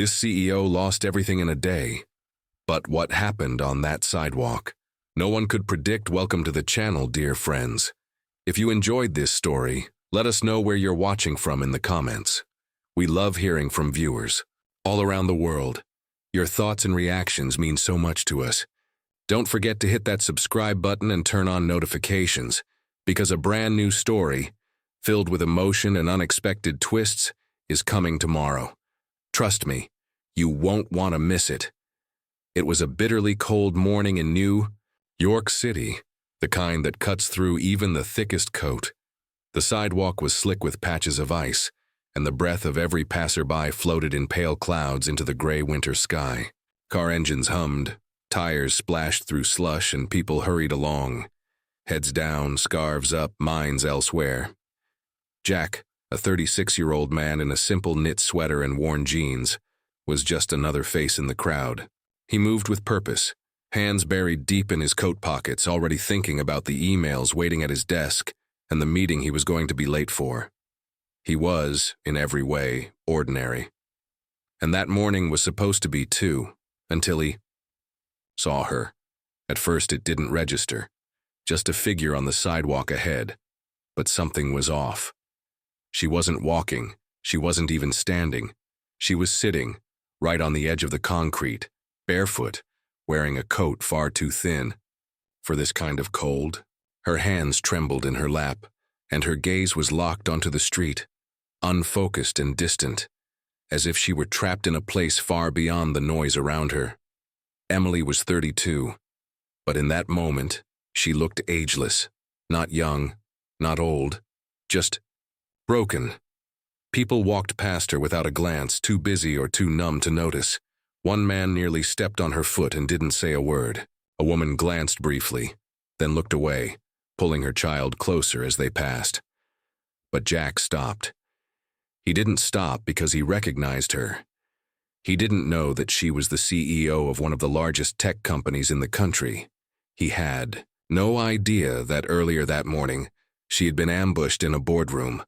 This CEO lost everything in a day. But what happened on that sidewalk? No one could predict. Welcome to the channel, dear friends. If you enjoyed this story, let us know where you're watching from in the comments. We love hearing from viewers all around the world. Your thoughts and reactions mean so much to us. Don't forget to hit that subscribe button and turn on notifications, because a brand new story, filled with emotion and unexpected twists, is coming tomorrow. Trust me, you won't want to miss it. It was a bitterly cold morning in New York City, the kind that cuts through even the thickest coat. The sidewalk was slick with patches of ice, and the breath of every passerby floated in pale clouds into the gray winter sky. Car engines hummed, tires splashed through slush, and people hurried along, heads down, scarves up, minds elsewhere. Jack, a 36-year-old man in a simple knit sweater and worn jeans, was just another face in the crowd. He moved with purpose, hands buried deep in his coat pockets, already thinking about the emails waiting at his desk and the meeting he was going to be late for. He was, in every way, ordinary. And that morning was supposed to be too, until he saw her. At first it didn't register, just a figure on the sidewalk ahead. But something was off. She wasn't walking, she wasn't even standing. She was sitting, right on the edge of the concrete, barefoot, wearing a coat far too thin for this kind of cold. Her hands trembled in her lap, and her gaze was locked onto the street, unfocused and distant, as if she were trapped in a place far beyond the noise around her. Emily was 32, but in that moment, she looked ageless, not young, not old, just broken. People walked past her without a glance, too busy or too numb to notice. One man nearly stepped on her foot and didn't say a word. A woman glanced briefly, then looked away, pulling her child closer as they passed. But Jack stopped. He didn't stop because he recognized her. He didn't know that she was the CEO of one of the largest tech companies in the country. He had no idea that earlier that morning, she had been ambushed in a boardroom,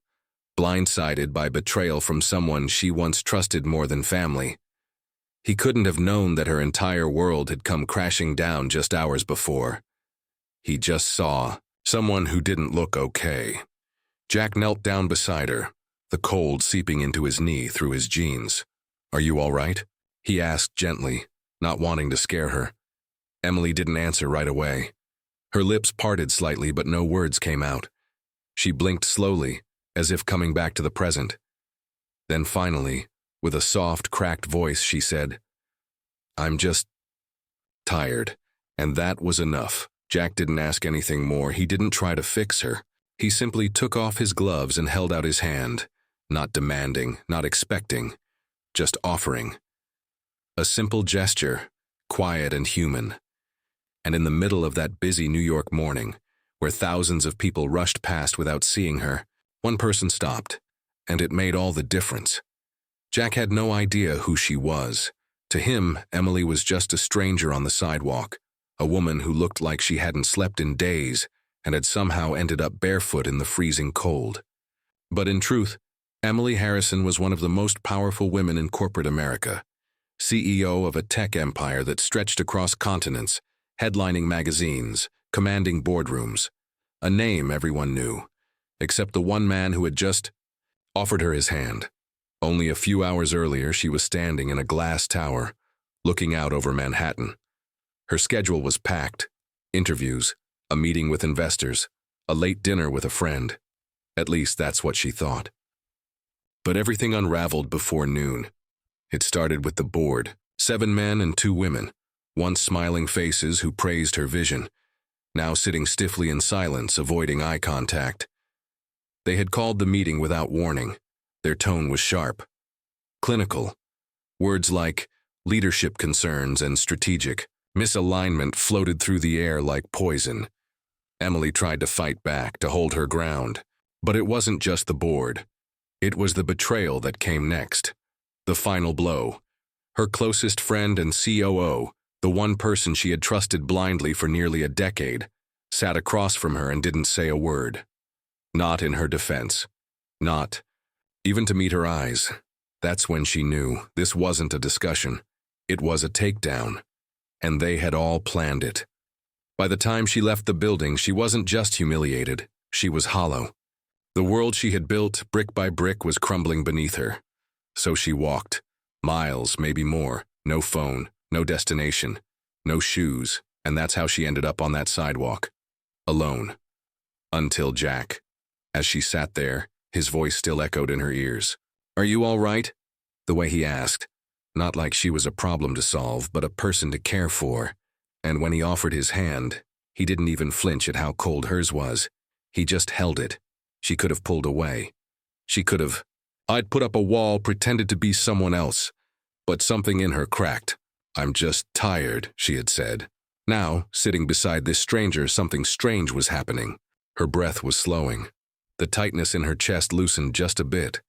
blindsided by betrayal from someone she once trusted more than family. He couldn't have known that her entire world had come crashing down just hours before. He just saw someone who didn't look okay. Jack knelt down beside her, the cold seeping into his knee through his jeans. "Are you all right?" he asked gently, not wanting to scare her. Emily didn't answer right away. Her lips parted slightly, but no words came out. She blinked slowly, as if coming back to the present. Then finally, with a soft, cracked voice, she said, "I'm just tired." And that was enough. Jack didn't ask anything more. He didn't try to fix her. He simply took off his gloves and held out his hand, not demanding, not expecting, just offering. A simple gesture, quiet and human. And in the middle of that busy New York morning, where thousands of people rushed past without seeing her, one person stopped, and it made all the difference. Jack had no idea who she was. To him, Emily was just a stranger on the sidewalk, a woman who looked like she hadn't slept in days and had somehow ended up barefoot in the freezing cold. But in truth, Emily Harrison was one of the most powerful women in corporate America, CEO of a tech empire that stretched across continents, headlining magazines, commanding boardrooms, a name everyone knew, except the one man who had just offered her his hand. Only a few hours earlier, she was standing in a glass tower, looking out over Manhattan. Her schedule was packed: interviews, a meeting with investors, a late dinner with a friend. At least that's what she thought. But everything unraveled before noon. It started with the board, 7 men and 2 women, once smiling faces who praised her vision, now sitting stiffly in silence, avoiding eye contact. They had called the meeting without warning. Their tone was sharp, clinical. Words like leadership concerns and strategic misalignment floated through the air like poison. Emily tried to fight back, to hold her ground. But it wasn't just the board. It was the betrayal that came next. The final blow. Her closest friend and COO, the one person she had trusted blindly for nearly a decade, sat across from her and didn't say a word. Not in her defense. Not even to meet her eyes. That's when she knew this wasn't a discussion. It was a takedown. And they had all planned it. By the time she left the building, she wasn't just humiliated. She was hollow. The world she had built, brick by brick, was crumbling beneath her. So she walked. Miles, maybe more. No phone, no destination, no shoes, and that's how she ended up on that sidewalk. Alone. Until Jack. As she sat there, his voice still echoed in her ears. "Are you all right?" The way he asked. Not like she was a problem to solve, but a person to care for. And when he offered his hand, he didn't even flinch at how cold hers was. He just held it. She could have pulled away. She could have. I'd put up a wall, pretended to be someone else. But something in her cracked. "I'm just tired," she had said. Now, sitting beside this stranger, something strange was happening. Her breath was slowing. The tightness in her chest loosened just a bit.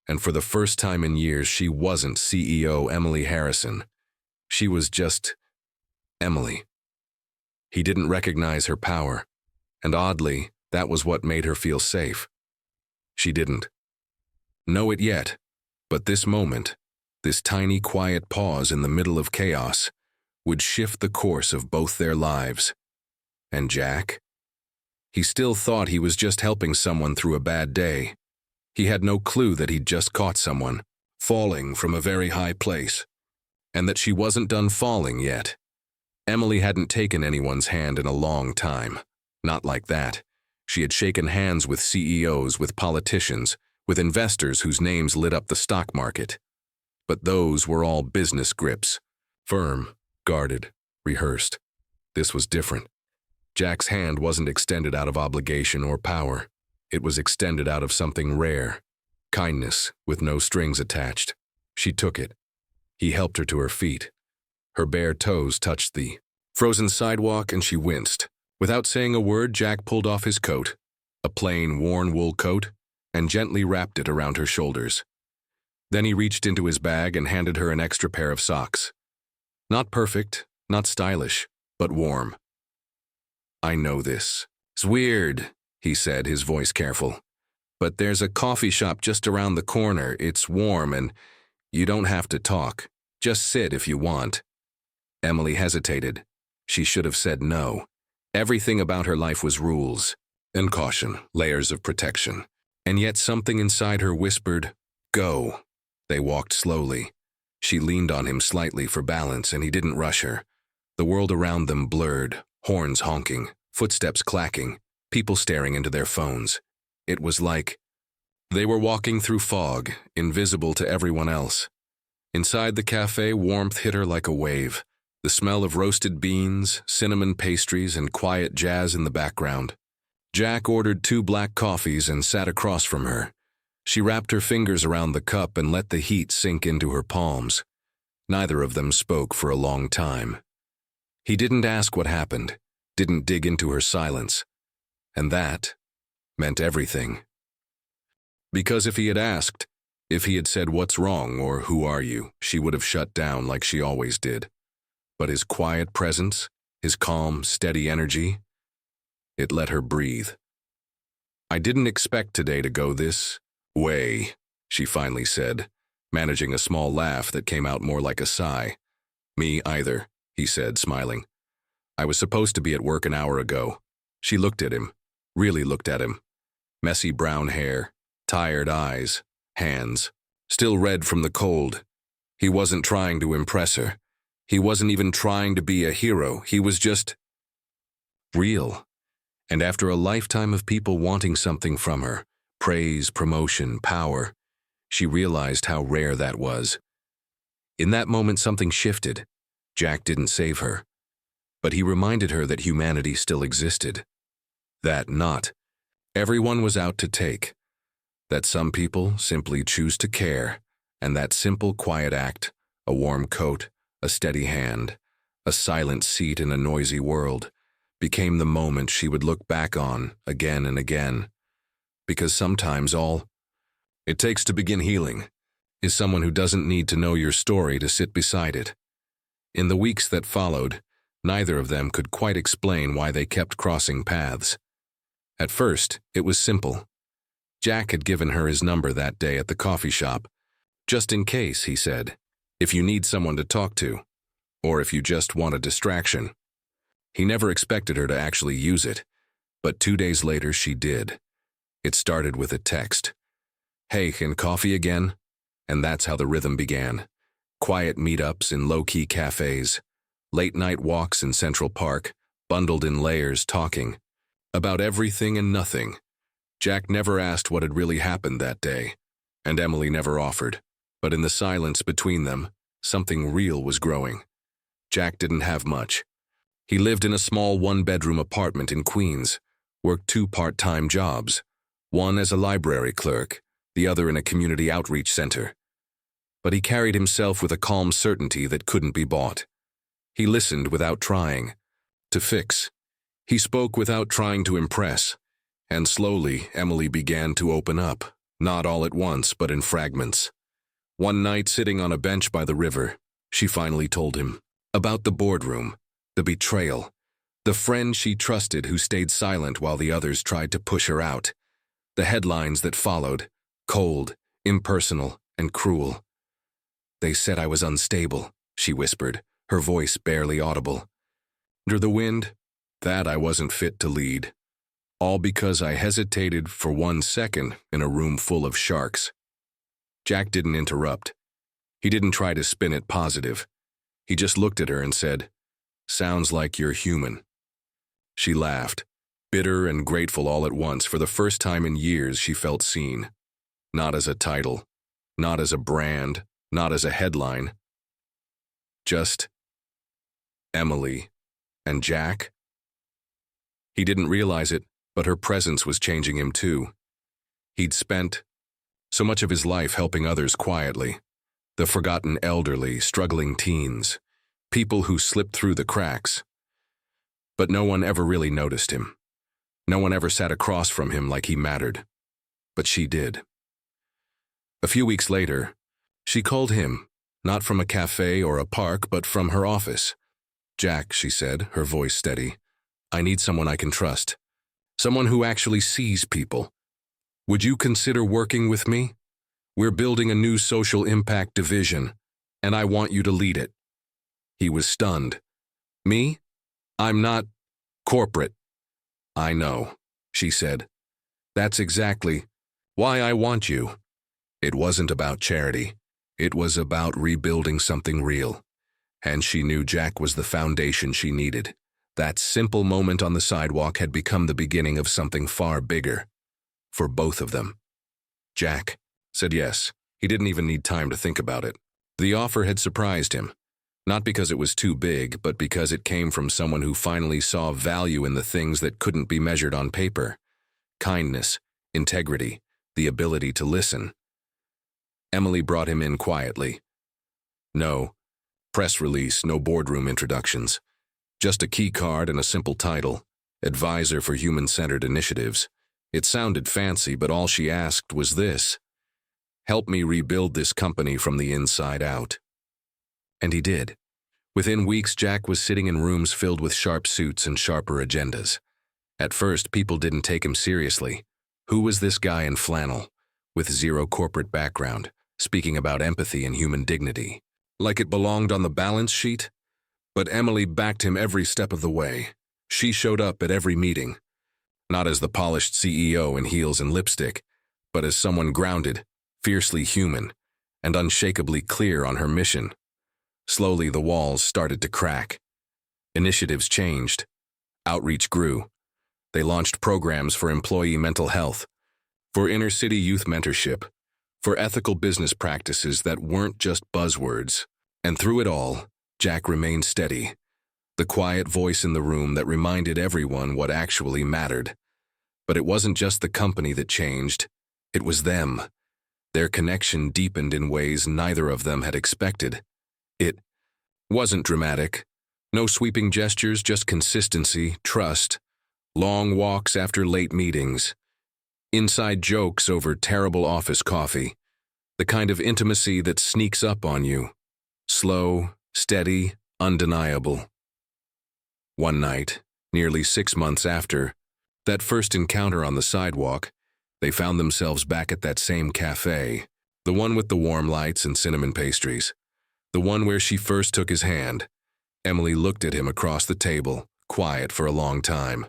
And for the first time in years, she wasn't CEO Emily Harrison. She was just Emily. He didn't recognize her power. And oddly, that was what made her feel safe. She didn't know it yet, but this moment, this tiny quiet pause in the middle of chaos, would shift the course of both their lives. And Jack? He still thought he was just helping someone through a bad day. He had no clue that he'd just caught someone, falling from a very high place, and that she wasn't done falling yet. Emily hadn't taken anyone's hand in a long time. Not like that. She had shaken hands with CEOs, with politicians, with investors whose names lit up the stock market. But those were all business grips. Firm, guarded, rehearsed. This was different. Jack's hand wasn't extended out of obligation or power. It was extended out of something rare. Kindness, with no strings attached. She took it. He helped her to her feet. Her bare toes touched the frozen sidewalk, and she winced. Without saying a word, Jack pulled off his coat, a plain, worn wool coat, and gently wrapped it around her shoulders. Then he reached into his bag and handed her an extra pair of socks. Not perfect, not stylish, but warm. "I know this. It's weird," he said, his voice careful. "But there's a coffee shop just around the corner. It's warm, and you don't have to talk. Just sit if you want." Emily hesitated. She should have said no. Everything about her life was rules and caution, layers of protection. And yet something inside her whispered, "Go." They walked slowly. She leaned on him slightly for balance, and he didn't rush her. The world around them blurred, horns honking, footsteps clacking, people staring into their phones. It was like they were walking through fog, invisible to everyone else. Inside the cafe, warmth hit her like a wave. The smell of roasted beans, cinnamon pastries, and quiet jazz in the background. Jack ordered 2 black coffees and sat across from her. She wrapped her fingers around the cup and let the heat sink into her palms. Neither of them spoke for a long time. He didn't ask what happened, didn't dig into her silence. And that meant everything. Because if he had asked, if he had said "What's wrong?" or "Who are you?" she would have shut down like she always did. But his quiet presence, his calm, steady energy, it let her breathe. "I didn't expect today to go this way," she finally said, managing a small laugh that came out more like a sigh. "Me either," he said, smiling. "I was supposed to be at work an hour ago." She looked at him, really looked at him. Messy brown hair, tired eyes, hands, still red from the cold. He wasn't trying to impress her. He wasn't even trying to be a hero. He was just real. And after a lifetime of people wanting something from her, praise, promotion, power, she realized how rare that was. In that moment, something shifted. Jack didn't save her, but he reminded her that humanity still existed. That not everyone was out to take. That some people simply choose to care, and that simple, quiet act, a warm coat, a steady hand, a silent seat in a noisy world, became the moment she would look back on again and again. Because sometimes all it takes to begin healing is someone who doesn't need to know your story to sit beside it. In the weeks that followed, neither of them could quite explain why they kept crossing paths. At first, it was simple. Jack had given her his number that day at the coffee shop. Just in case, he said, if you need someone to talk to, or if you just want a distraction. He never expected her to actually use it, but 2 days later she did. It started with a text. Hey, can coffee again? And that's how the rhythm began. Quiet meetups in low-key cafes, late-night walks in Central Park, bundled in layers talking. About everything and nothing. Jack never asked what had really happened that day, and Emily never offered. But in the silence between them, something real was growing. Jack didn't have much. He lived in a small one-bedroom apartment in Queens, worked 2 part-time jobs, one as a library clerk, the other in a community outreach center. But he carried himself with a calm certainty that couldn't be bought. He listened without trying to fix. He spoke without trying to impress. And slowly, Emily began to open up, not all at once, but in fragments. One night, sitting on a bench by the river, she finally told him about the boardroom, the betrayal, the friend she trusted who stayed silent while the others tried to push her out, the headlines that followed, cold, impersonal, and cruel. They said I was unstable, she whispered, her voice barely audible. Under the wind, that I wasn't fit to lead. All because I hesitated for 1 second in a room full of sharks. Jack didn't interrupt. He didn't try to spin it positive. He just looked at her and said, "Sounds like you're human." She laughed, bitter and grateful all at once. For the first time in years, she felt seen. Not as a title, not as a brand, not as a headline. Just Emily and Jack. He didn't realize it, but her presence was changing him too. He'd spent so much of his life helping others quietly, the forgotten elderly, struggling teens, people who slipped through the cracks. But no one ever really noticed him. No one ever sat across from him like he mattered. But she did. A few weeks later, she called him, not from a cafe or a park, but from her office. "Jack," she said, her voice steady, "I need someone I can trust. Someone who actually sees people. Would you consider working with me? We're building a new social impact division, and I want you to lead it." He was stunned. "Me? I'm not corporate." "I know," she said. "That's exactly why I want you." It wasn't about charity. It was about rebuilding something real. And she knew Jack was the foundation she needed. That simple moment on the sidewalk had become the beginning of something far bigger. For both of them. Jack said yes. He didn't even need time to think about it. The offer had surprised him. Not because it was too big, but because it came from someone who finally saw value in the things that couldn't be measured on paper. Kindness, integrity, the ability to listen. Emily brought him in quietly. No press release, no boardroom introductions. Just a key card and a simple title, Advisor for Human-Centered Initiatives. It sounded fancy, but all she asked was this: "Help me rebuild this company from the inside out." And he did. Within weeks, Jack was sitting in rooms filled with sharp suits and sharper agendas. At first, people didn't take him seriously. Who was this guy in flannel, with zero corporate background, speaking about empathy and human dignity? Like it belonged on the balance sheet? But Emily backed him every step of the way. She showed up at every meeting. Not as the polished CEO in heels and lipstick, but as someone grounded, fiercely human, and unshakably clear on her mission. Slowly, the walls started to crack. Initiatives changed. Outreach grew. They launched programs for employee mental health, for inner-city youth mentorship, for ethical business practices that weren't just buzzwords. And through it all, Jack remained steady, the quiet voice in the room that reminded everyone what actually mattered. But it wasn't just the company that changed, it was them. Their connection deepened in ways neither of them had expected. It wasn't dramatic. No sweeping gestures, just consistency, trust, long walks after late meetings, inside jokes over terrible office coffee, the kind of intimacy that sneaks up on you. Slow, steady, undeniable. One night, nearly 6 months after that first encounter on the sidewalk, they found themselves back at that same cafe, The one with the warm lights and cinnamon pastries. The one where she first took his hand. Emily looked at him across the table, quiet for a long time.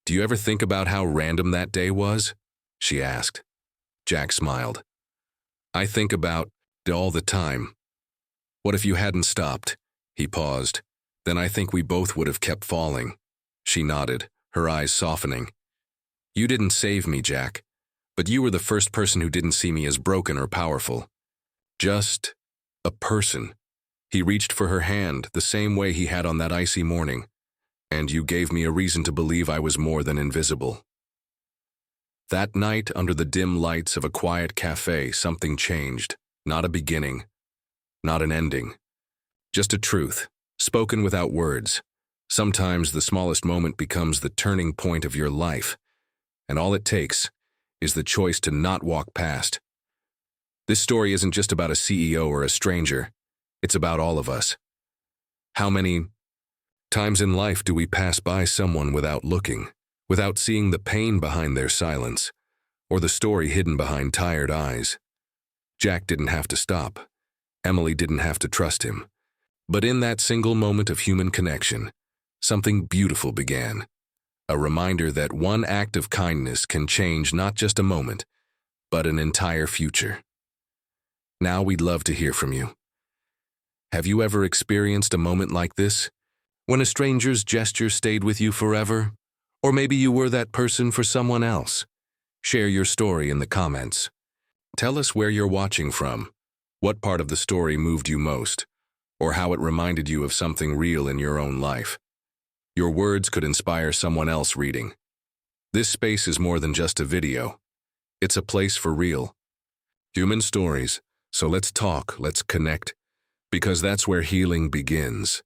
"Do you ever think about how random that day was?" she asked. Jack smiled. "I think about it all the time. What if you hadn't stopped?" He paused. "Then I think we both would have kept falling." She nodded, her eyes softening. "You didn't save me, Jack, but you were the first person who didn't see me as broken or powerful. Just a person." He reached for her hand the same way he had on that icy morning. "And you gave me a reason to believe I was more than invisible." That night, under the dim lights of a quiet cafe, something changed. Not a beginning, not an ending. Just a truth, spoken without words. Sometimes the smallest moment becomes the turning point of your life, and all it takes is the choice to not walk past. This story isn't just about a CEO or a stranger. It's about all of us. How many times in life do we pass by someone without looking, without seeing the pain behind their silence, or the story hidden behind tired eyes? Jack didn't have to stop. Emily didn't have to trust him. But in that single moment of human connection, something beautiful began. A reminder that one act of kindness can change not just a moment, but an entire future. Now we'd love to hear from you. Have you ever experienced a moment like this? When a stranger's gesture stayed with you forever? Or maybe you were that person for someone else? Share your story in the comments. Tell us where you're watching from, what part of the story moved you most, or how it reminded you of something real in your own life. Your words could inspire someone else reading. This space is more than just a video. It's a place for real human stories. So let's talk, let's connect, because that's where healing begins.